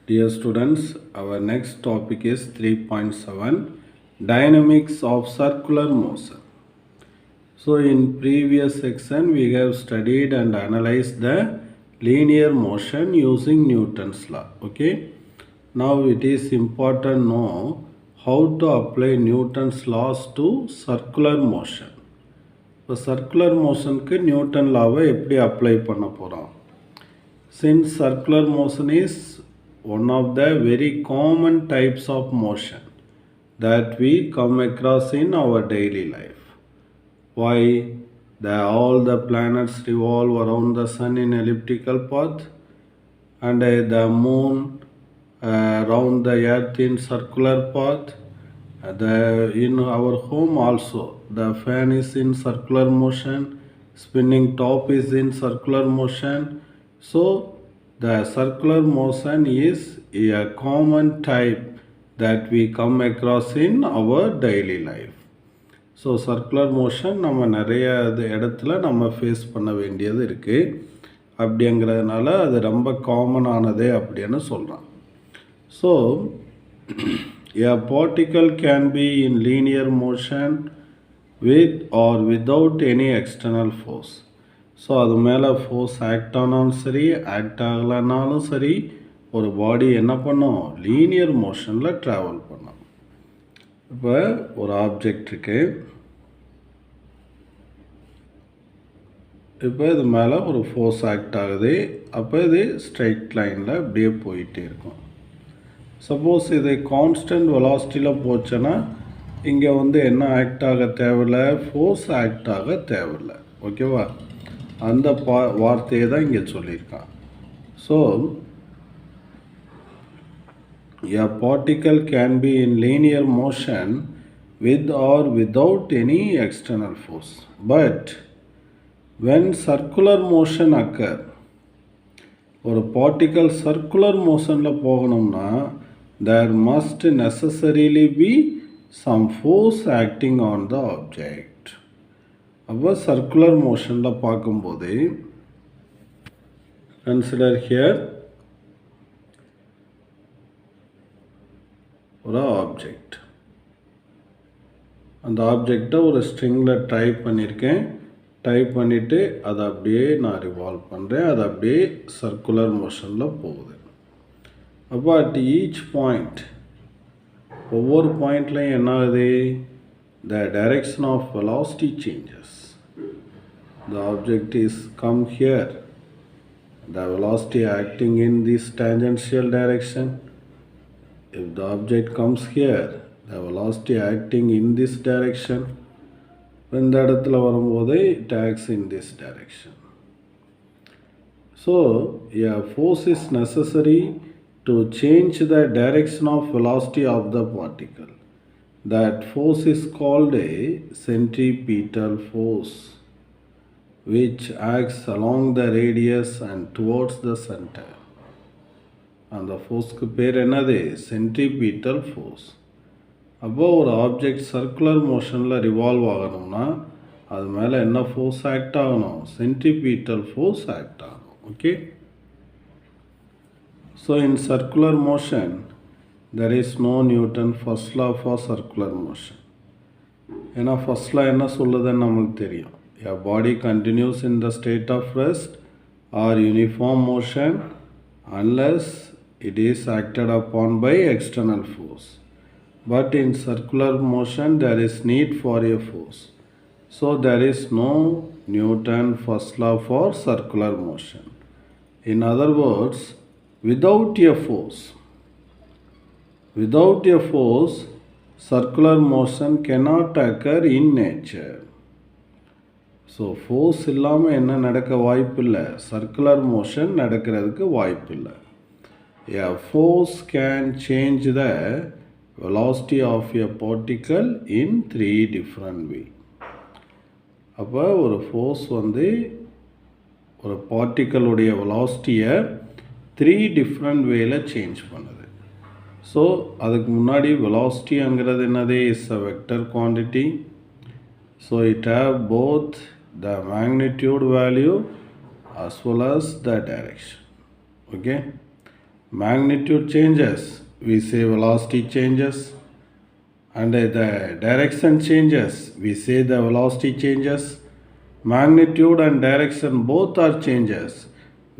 Dear students, our next topic is 3.7 Dynamics of Circular Motion. So, in previous section, we have studied and analyzed the linear motion using Newton's law. Okay, now it is important to know how to apply Newton's laws to circular motion. இப்போ circular மோஷனுக்கு Newton லாவை எப்படி apply பண்ண போகிறோம்? Since circular motion is one of the very common types of motion that we come across in our daily life. Why? All the planets revolve around the sun in elliptical path, and the moon around the earth in circular path. In our home also, the fan is in circular motion, spinning top is in circular motion. So the circular motion is a common type that we come across in our daily life. So circular motion நம்ம நிறைய இடத்துல நம்ம face பண்ண வேண்டியது இருக்குது. அப்படிங்கிறதுனால அது ரொம்ப காமனானதே அப்படின்னு சொல்கிறான். So a particle can be in linear motion with or without any external force. So அது மேலே ஃபோர்ஸ் ஆக்ட் ஆனாலும் சரி, ஆக்ட் ஆகலைனாலும் சரி, ஒரு பாடி என்ன பண்ணும்? லீனியர் மோஷனில் ட்ராவல் பண்ணும். இப்போ ஒரு ஆப்ஜெக்ட் இருக்குது. இப்போ இது மேலே ஒரு ஃபோர்ஸ் ஆக்ட் ஆகுது. அப்போ இது ஸ்ட்ரைட் லைனில் அப்படியே போயிட்டே இருக்கும். சப்போஸ் இது கான்ஸ்டன்ட் வெலாசிட்டியில் போச்சுன்னா இங்கே என்ன ஆக்ட் ஆக தேவையில்லை? ஃபோர்ஸ் ஆக்ட் ஆக தேவையில்லை. ஓகேவா? அந்த வார்த்தையை தான் இங்கே சொல்லியிருக்கான். So a particle can be in linear motion with or without any external force. But when circular motion occur, ஒரு பார்ட்டிக்கல் சர்க்குலர் மோஷனில் போகணும்னா there must necessarily be some force acting on the object. அப்போ circular மோஷனில் பார்க்கும்போது consider here ஒரு object. அந்த ஆப்ஜெக்டை ஒரு ஸ்ட்ரிங்கில் டைப் பண்ணியிருக்கேன். டைப் பண்ணிவிட்டு அதை அப்படியே நான் ரிவால்வ் பண்ணுறேன். அது அப்படியே சர்க்குலர் மோஷனில் போகுது. அப்போ அட் ஈச் பாயிண்ட், ஒவ்வொரு பாயிண்ட்லையும் என்ன ஆகுது? the direction of velocity changes. The object is come here, the velocity acting in this tangential direction. If the object comes here, the velocity acting in this direction. இந்த இடத்துல வரும்போது it acts in this direction. So a force is necessary to change the direction of velocity of the particle. That force is called a centripetal force, which acts along the radius and towards the center. அந்த ஃபோர்ஸ்க்கு பேர் என்னது? Centripetal force. அப்போ ஒரு object circular மோஷனில் revolve ஆகணும்னா அது மேலே என்ன ஃபோர்ஸ் ஆக்ட் ஆகணும்? சென்ட்ரிபீட்டல் ஃபோர்ஸ் ஆக்ட் ஆகணும். Okay. So in circular motion there is no Newton first law for circular motion. ஏன்னா ஃபர்ஸ்ட் லா என்ன சொல்லுதுன்னு நம்மளுக்கு தெரியும். a body continues in the state of rest or uniform motion unless it is acted upon by external force. But in circular motion there is need for a force. So there is no Newton first law for circular motion. In other words, without a force, circular motion cannot occur in nature. So force இல்லாமல் என்ன நடக்க வாய்ப்பில்லை? Circular motion நடக்கிறதுக்கு வாய்ப்பில்லை. A force can change the velocity of a particle in 3 different ways. அப்போ ஒரு force ஒரு பார்ட்டிக்கலுடைய வெலாசிட்டியை 3 different வேல சேஞ்ச் பண்ணுது. ஸோ அதுக்கு முன்னாடி வெலாசிட்டிங்கிறது என்னது? Is a vector quantity. So it have both the magnitude value as well as the direction. Okay. magnitude changes, we say velocity changes, and the direction changes, we say the velocity changes. Magnitude and direction both are changes,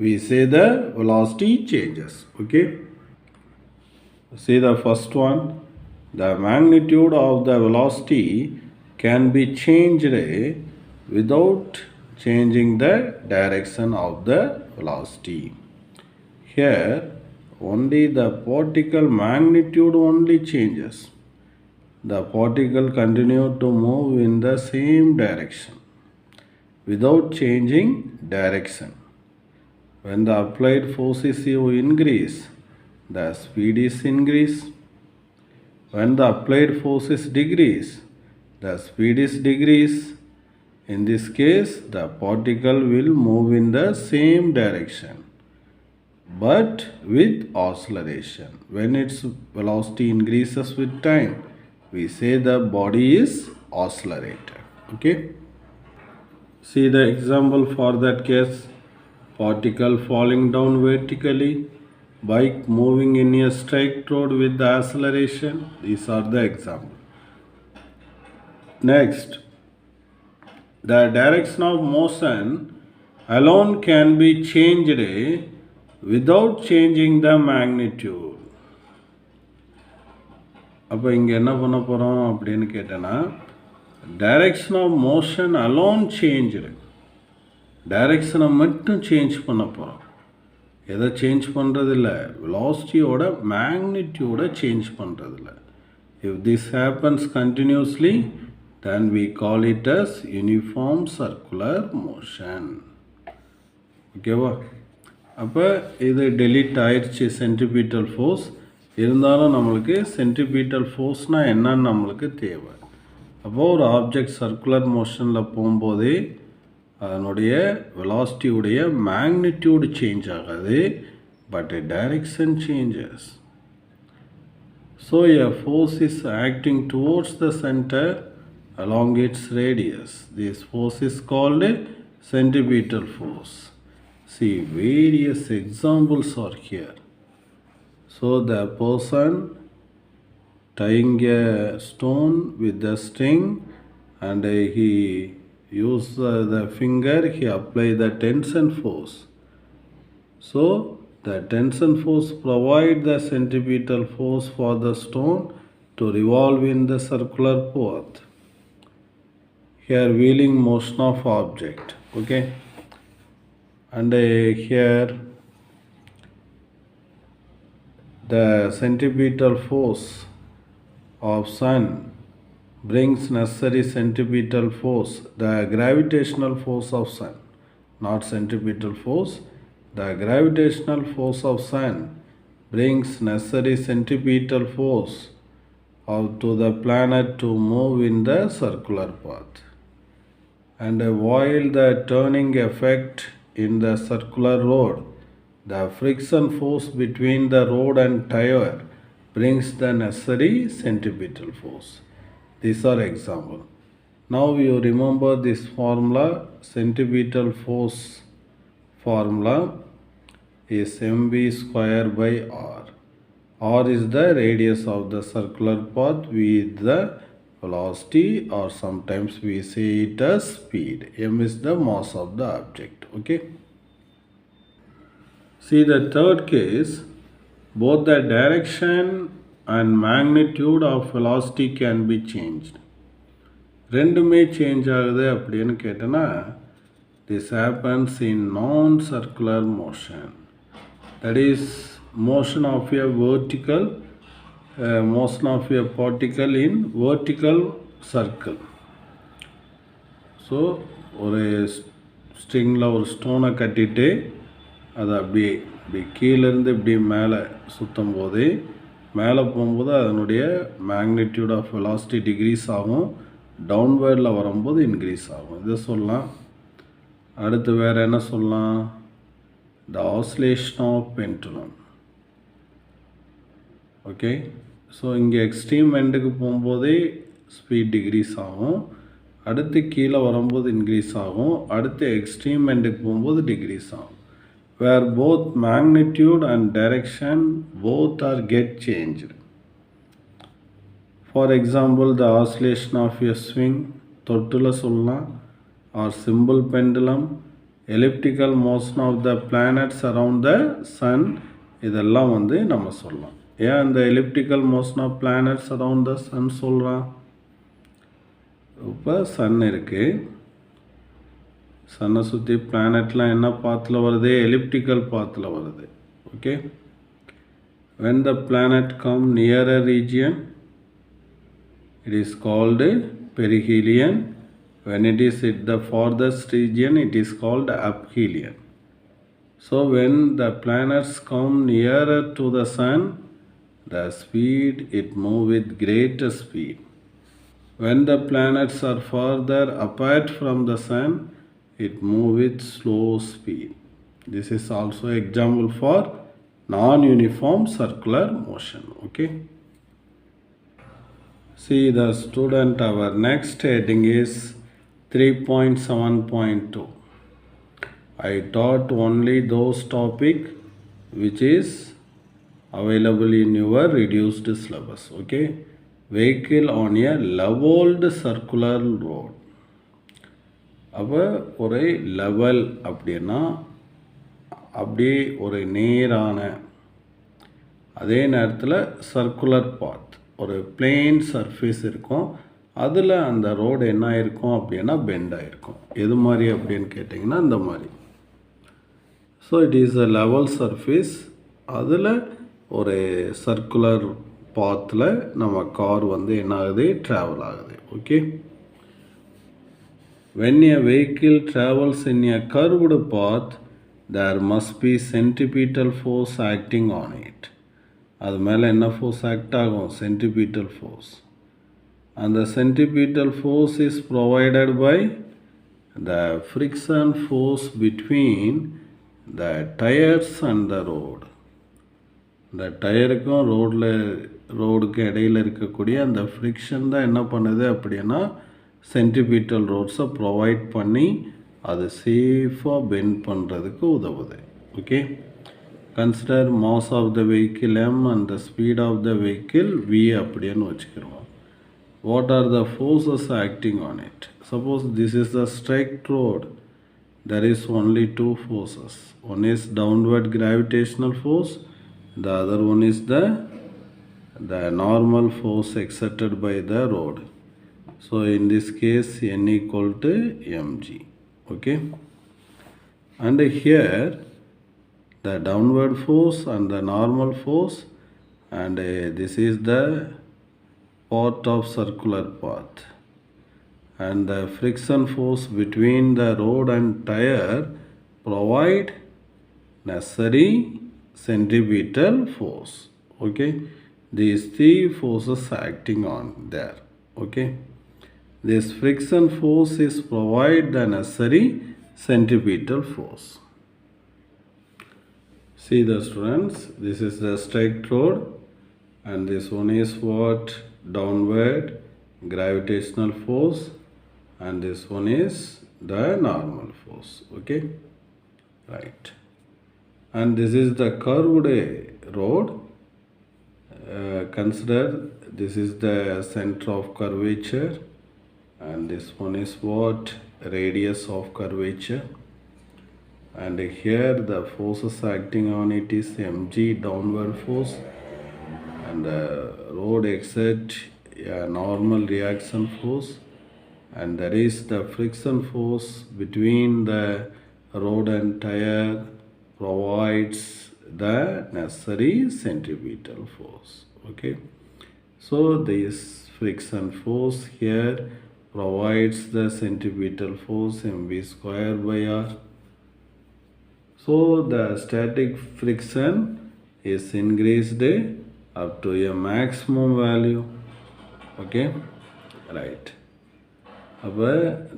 we say the velocity changes. Okay, see the first one. The magnitude of the velocity can be changed without changing the direction of the velocity. Here only the particle magnitude only changes. The particle continue to move in the same direction without changing direction. When the applied force is increase, the speed is increase. When the applied force is decrease, the speed is decrease. In this case, the particle will move in the same direction but with acceleration. When its velocity increases with time, we say the body is accelerated. Okay. See the example for that case. Particle falling down vertically, bike moving in a straight road with the acceleration. These are the examples. Next, the direction of motion alone can be changed without changing the magnitude. அப்போ இங்கே என்ன பண்ண போகிறோம் அப்படின்னு கேட்டேன்னா, direction of motion alone change, டைரக்ஷனை மட்டும் change பண்ண போகிறோம். எதை சேஞ்ச் பண்ணுறதில்ல, வெலாசிட்டியோட மேக்னிடியூடை சேஞ்ச் பண்ணுறதில்ல. If this happens continuously then we call it as uniform circular motion. ஓகேவா? அப்போ இது டெலீட் ஆயிடுச்சு சென்ட்ரிபியூட்டல் ஃபோர்ஸ். இருந்தாலும் நம்மளுக்கு சென்ட்ரிபியூட்டல் ஃபோர்ஸ்னால் என்னன்னு நம்மளுக்கு தேவை. அப்போது ஒரு ஆப்ஜெக்ட் சர்க்குலர் மோஷனில் போகும்போதே அதனுடைய வெலாசிட்டியுடைய மேக்னிடியூடு சேஞ்ச் ஆகாது, but direction changes. So a force is acting towards the centre along its radius. This force is called centripetal force. See, various examples are here. So the person tying a stone with the string and he use the finger, he apply the tension force. So the tension force provide the centripetal force for the stone to revolve in the circular path. Here wheeling motion of object. Okay, and here the centripetal force of sun brings necessary centripetal force, the gravitational force of sun, not centripetal force. The gravitational force of sun brings necessary centripetal force to the planet to move in the circular path. And while the turning effect in the circular road, the friction force between the road and tire brings the necessary centripetal force. These are examples. Now you remember this formula. Centripetal force formula is mv square by r. R is the radius of the circular path with the velocity, or sometimes we say it as speed. M is the mass of the object. Okay. See the third case, both the direction and magnitude of velocity can be changed. ரெண்டுமே change ஆகுது அப்படின்னு கேட்டேன்னா, this happens in non-circular motion. That is motion of a vertical motion of a particle in vertical circle. So ஒரு ஸ்ட்ரிங்கில் ஒரு ஸ்டோனை கட்டிட்டு அதை அப்படியே கீழேருந்து இப்படி மேலே சுற்றும் போது, மேலே போகும்போது அதனுடைய மேக்னிடியூட் ஆஃப் வெலாசிட்டி டிக்ரீஸ் ஆகும், டவுன்வேர்டில் வரும்போது இன்க்ரீஸ் ஆகும். இதை சொல்லலாம். அடுத்து வேறு என்ன சொல்லலாம்? The oscillation of pendulum. Okay, so இங்கே எக்ஸ்ட்ரீம் எண்டுக்கு போகும்போதே ஸ்பீட் டிக்ரீஸ் ஆகும், அடுத்து கீழே வரும்போது இன்க்ரீஸ் ஆகும், அடுத்து எக்ஸ்ட்ரீம் எண்டுக்கு போகும்போது டிக்ரீஸ் ஆகும். where both magnitude and direction both are get changed. For example, the oscillation of a swing, தொட்டுல சொல்லலாம், or simple pendulum, elliptical motion of the planets around the sun, இதெல்லாம் வந்து நம்ம சொல்லலாம். ஏன் இந்த elliptical motion of planets around the sun சொல்கிறோம்? இப்போ Sun இருக்குது, சன்னை சுற்றி பிளானட்லாம் என்ன பாத்தில் வருது? எலிப்டிக்கல் பாத்தில் வருது. Okay, when the planet come near a region, it is called perihelion. When it is at the farthest region, it is called aphelion. So when the planets come nearer to the sun, the speed it move with greater speed. When the planets are further apart from the sun, it move with slow speed. This is also example for non-uniform circular motion. Okay. See the student, our next heading is 3.7.2. I taught only those topic which is available in your reduced syllabus. Okay. Vehicle on a leveled circular road. அப்போ ஒரு level அப்படின்னா அப்படியே ஒரு நேரான, அதே நேரத்தில் circular பாத், ஒரு plain surface இருக்கும், அதில் அந்த ரோடு என்ன இருக்கும் அப்படின்னா பெண்டாக இருக்கும். எது மாதிரி அப்படின்னு கேட்டிங்கன்னா இந்த மாதிரி. So it is a level surface, அதில் ஒரு சர்க்குலர் பாத்தில் நம்ம கார் வந்து என்ன ஆகுது? ட்ராவல் ஆகுது. Okay, when a vehicle travels in a curved path, there must be centripetal force acting on it. அது மேலே என்ன ஃபோர்ஸ் ஆக்ட் ஆகும்? centripetal force. And the centripetal force is provided by the friction force between the tires and the road. இந்த டயருக்கும் ரோடுக்கு இடையில் இருக்கக்கூடிய அந்த friction தான் என்ன பண்ணுது அப்படின்னா சென்ட்ரிபியூட்டல் ரோட்ஸை ப்ரொவைட் பண்ணி அதை சேஃபாக பெண்ட் பண்ணுறதுக்கு உதவுது. Okay, consider mass of the vehicle m and the speed of the vehicle v அப்படின்னு வச்சுக்கிறோம். What are the forces acting on it? Suppose this is the straight road, there is only two forces. One is downward gravitational force, the other one is the normal force exerted by the road. So in this case n equal to mg. Okay, and here the downward force and the normal force, and this is the part of circular path, and the friction force between the road and tire provide necessary centripetal force. Okay, these three forces acting on there. Okay, this friction force is provide the necessary centripetal force. See the students, this is the straight road, and this one is what? Downward gravitational force, and this one is the normal force. Okay, right, and this is the curved road. Consider this is the center of curvature, and this one is what? Radius of curvature, and here the forces acting on it is mg downward force, and the road exert a normal reaction force, and there is the friction force between the road and tire provides the necessary centripetal force. Okay, so this friction force here provides the centripetal force mv square by r. So the static friction is increased up to a maximum value. Okay, right.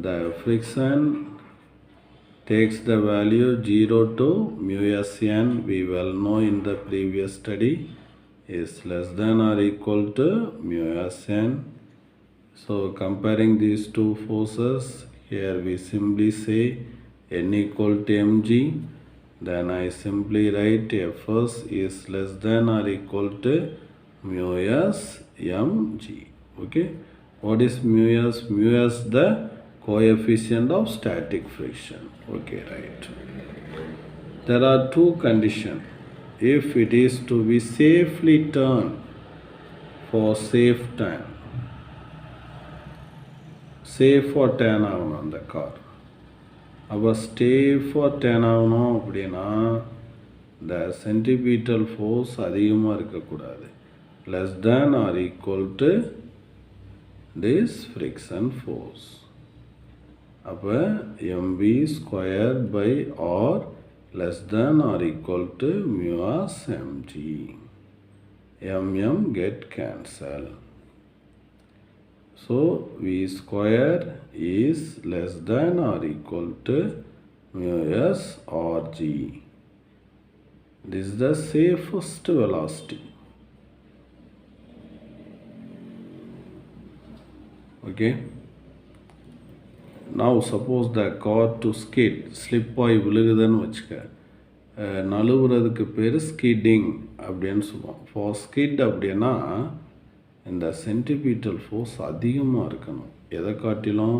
The friction takes the value 0 to mu s n. We well know in the previous study is less than or equal to mu s n. So comparing these two forces, here we simply say n equal to mg, then I simply write Fs is less than or equal to mu s mg. Okay, what is mu s? Mu s the coefficient of static friction. Okay, right. There are two conditions. If it is to be safely turned for safe time, safe for turn ஆகணும் அந்த car. அப்போ stay for turn ஆகணும் அப்படின்னா இந்த centripetal force அதிகமாக இருக்கக்கூடாது. Less than or equal to this friction force. அப்போ MP square by R less than or equal to mu as mg. mm get cancelled. So v square is less than or equal to mu s or g. This is the safest velocity. Okay. Now suppose the car to skid, slip ஆகி விழுகுதுன்னு வச்சுக்க, நழுவுறதுக்கு பேர் skidding அப்படின்னு சொல்லுவோம். For skid அப்படின்னா இந்த centripetal force அதிகமாக இருக்கணும். எதை காட்டிலும்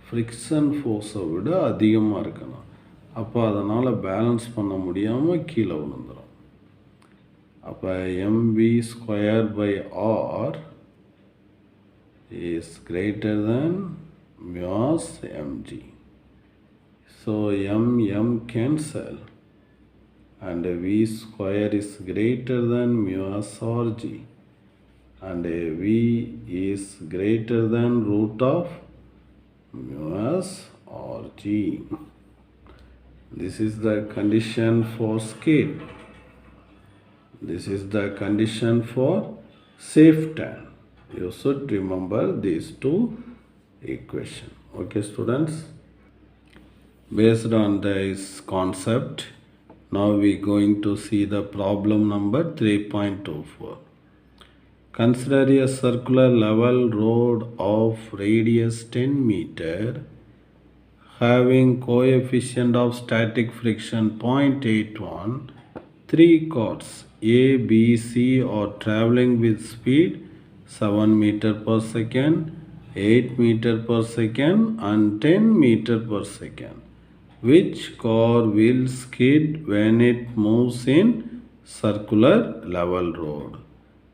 ஃப்ரிக்ஷன் ஃபோர்ஸை விட அதிகமாக இருக்கணும். அப்போ அதனால் பேலன்ஸ் பண்ண முடியாமல் கீழே விழுந்துடும். அப்போ MP square by r is greater than mu as mg. So m cancel and v square is greater than mu as or g, and v is greater than root of mu as or g. This is the condition for skid. This is the condition for safe turn. You should remember these two equations. Okay, students. Based on this concept, now we are going to see the problem number 3.24. Consider a circular level road of radius 10 meter having coefficient of static friction 0.81. Three cars A, B, C are traveling with speed 7 meter per second, 8 meter per second and 10 meter per second. Which car will skid when it moves in circular level road?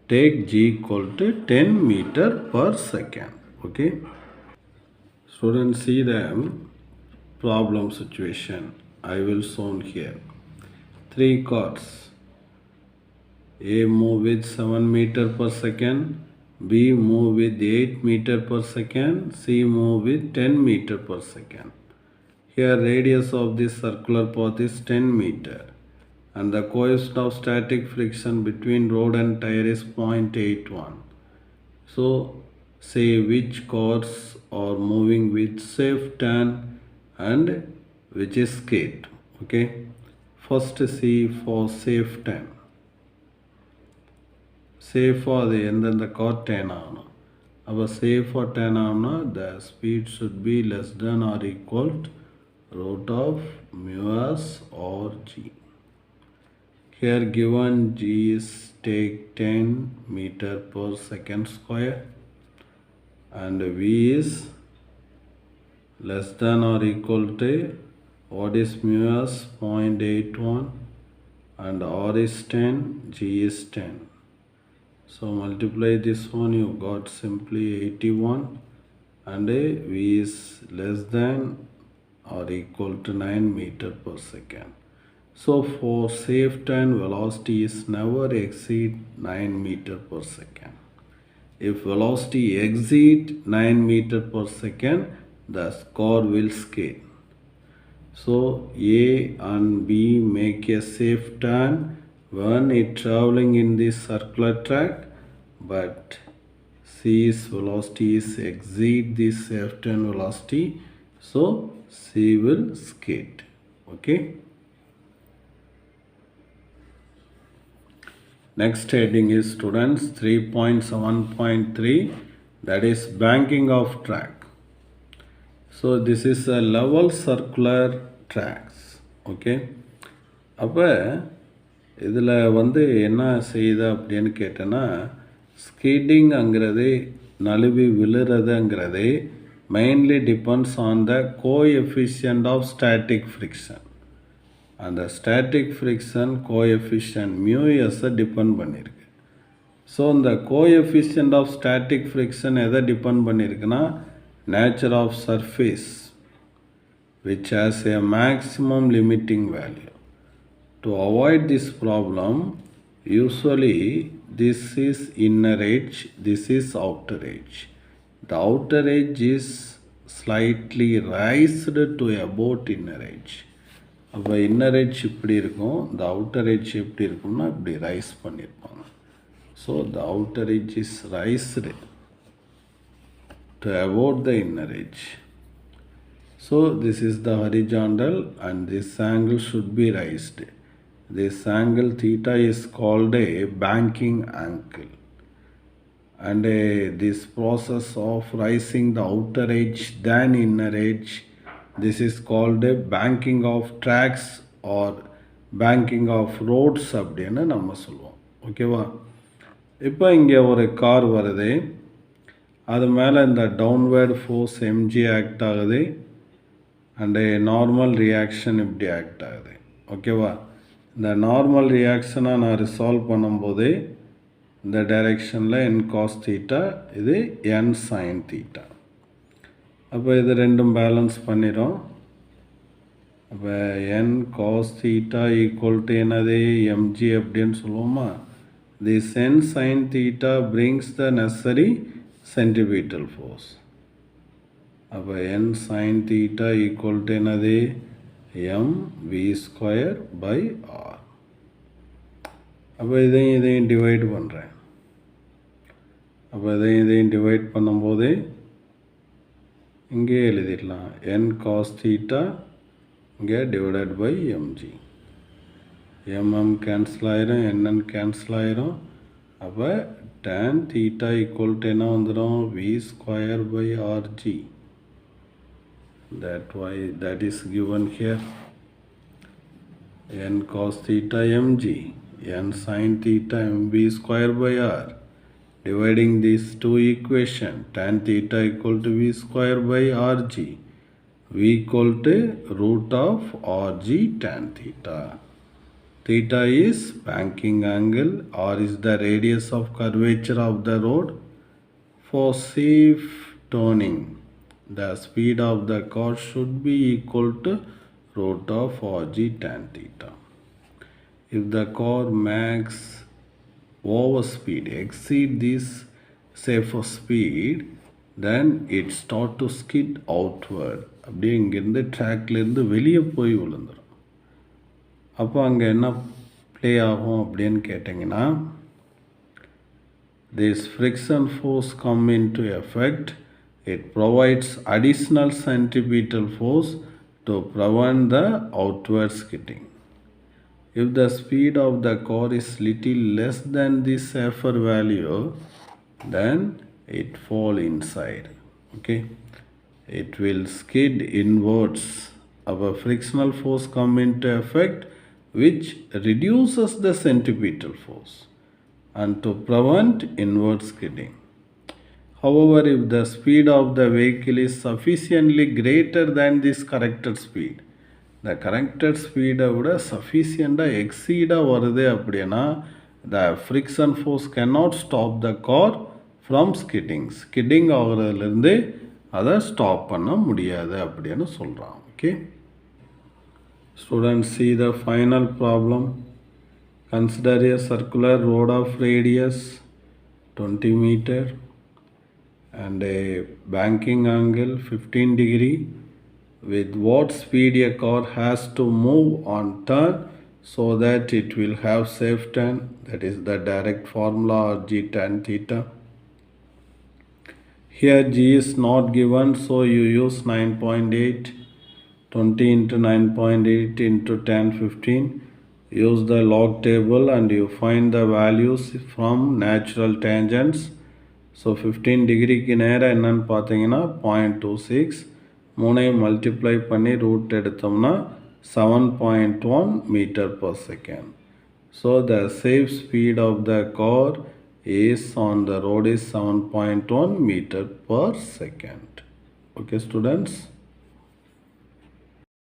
Take G equal to 10 meter per second. Okay. Students, see the problem situation. I will show here. Three cars. A move with 7 meter per second, B move with 8 meter per second, C move with 10 meter per second. Here radius of this circular path is 10 meter and the coefficient of static friction between road and tire is 0.81. So say which cars are moving with safe turn and which is skid. Okay. First C for safe turn. சேஃபாக அது எந்தெந்த car turn ஆகணும். அப்போ சேஃபாக turn ஆகணும்னா the speed should be less than or equal root of mu s or g. Here given g is take 10 meter per second square and v is less than or equal to what is mu s 0.81 and r is 10, g is 10. So multiply this one, you got simply 81 and v is less than or equal to 9 meter per second. So for safe turn, velocity is never exceed 9 meter per second. If velocity exceed 9 meter per second, the car will skid. So A and B make a safe turn when it traveling in this circular track, but C's velocity is exceed this safe turn velocity, so C will skid. Okay. Next heading is students 3.7.3, that is banking of track. So this is a level circular tracks. Okay. அப்போ இதில் வந்து என்ன செய்யுது அப்படின்னு கேட்டேன்னா, ஸ்கிட்டிங்கிறது நழுவி விழுறதுங்கிறது mainly depends on the coefficient of static friction. அந்த ஸ்டாட்டிக் ஃப்ரிக்ஷன் கோஎஃபிஷியன்ட் மியூஎஸை டிபெண்ட் பண்ணியிருக்கு. ஸோ இந்த கோஎஃபிஷியன்ட் ஆஃப் ஸ்டாட்டிக் ஃப்ரிக்ஷன் எதை டிபெண்ட் பண்ணியிருக்குன்னா, nature of surface which has a maximum limiting value. To avoid this problem, usually this is inner edge, this is outer edge. The outer edge is slightly raised to about inner edge. அப்போ inner edge இப்படி இருக்கும், இந்த outer edge எப்படி இருக்கும்னா இப்படி rice பண்ணியிருப்பாங்க. So the outer edge is raised to about the inner edge. So this is the horizontal and this angle should be raised. This angle theta is called a banking angle. And this process of raising the outer edge than inner edge, this is called a banking of tracks or banking of roads அப்படின்னு நம்ம சொல்லுவோம். ஓகேவா? இப்போ இங்கே ஒரு car வருது, அது மேலே இந்த டவுன்வேர்டு ஃபோர்ஸ் எம்ஜி ஆக்ட் ஆகுது அண்டு நார்மல் ரியாக்ஷன் இப்படி ஆக்ட் ஆகுது. ஓகேவா? இந்த நார்மல் ரியாக்ஷனை நான் ரிசால்வ் பண்ணும்போது இந்த டைரெக்ஷனில் என் காஸ் தீட்டா, இது என் சைன் தீட்டா. அப்போ இது ரெண்டும் பேலன்ஸ் பண்ணிடும். அப்போ N cos theta equal to என்னது எம்ஜி அப்படின்னு சொல்லுவோமா. This N sin theta brings the necessary centimetre force. அப்போ N sin theta equal to என்னது m v square by r. அப்போ இதையும் டிவைட் பண்ணுறேன். அப்போ இதையும் டிவைட் பண்ணும்போது இங்கே எழுதிடலாம், என் காஸ் தீட்டா இங்கே divided by m g. M m cancel ஆயிரும், என்என் கேன்சல் ஆயிரும். அப்போ டேன் தீட்டா ஈக்குவல் டு என்ன வந்துடும், v square by r g. That is given here. N cos theta mg, n sin theta mv square by r. Dividing these two equations, tan theta equal to v square by rg. V equal to root of rg tan theta. Theta is banking angle, r is the radius of curvature of the road. For safe turning, the speed of the car should be equal to root of rg tan theta. If the car makes overspeed, exceed this safer speed, then it start to skid outward. அப்படியே இங்கேருந்து ட்ராக்லேருந்து வெளியே போய் விழுந்துடும். அப்போ அங்கே என்ன play ஆகும் அப்படின்னு கேட்டிங்கன்னா, this friction force come into effect. It provides additional centripetal force to prevent the outward skidding. If the speed of the car is little less than this safer value, then it fall inside. Okay, it will skid inwards. Our frictional force come into effect, which reduces the centripetal force and to prevent inward skidding. However, if the speed of the vehicle is sufficiently greater than this corrected speed, the corrected speed விட sufficiently exceed வருது அப்படின்னா, the friction force cannot stop the car from skidding. Skidding ஆகிறதுலேருந்து அதை stop பண்ண முடியாது அப்படின்னு சொல்கிறான். Okay students, see the final problem. Consider a circular road of radius 20 meter and a banking angle 15 degree. With what speed a car has to move on turn so that it will have safe turn, that is the direct formula or g tan theta. Here g is not given, so you use 9.8, 20 into 9.8 into 10, 15. Use the log table and you find the values from natural tangents. So 15 டிகிரிக்கு நேராக என்னன்னு பார்த்தீங்கன்னா 0.26, 3 multiply பண்ணி root எடுத்தோம்னா 7.1 meter per second. So the safe speed of the car is on the road is 7.1 meter per second. Okay, students.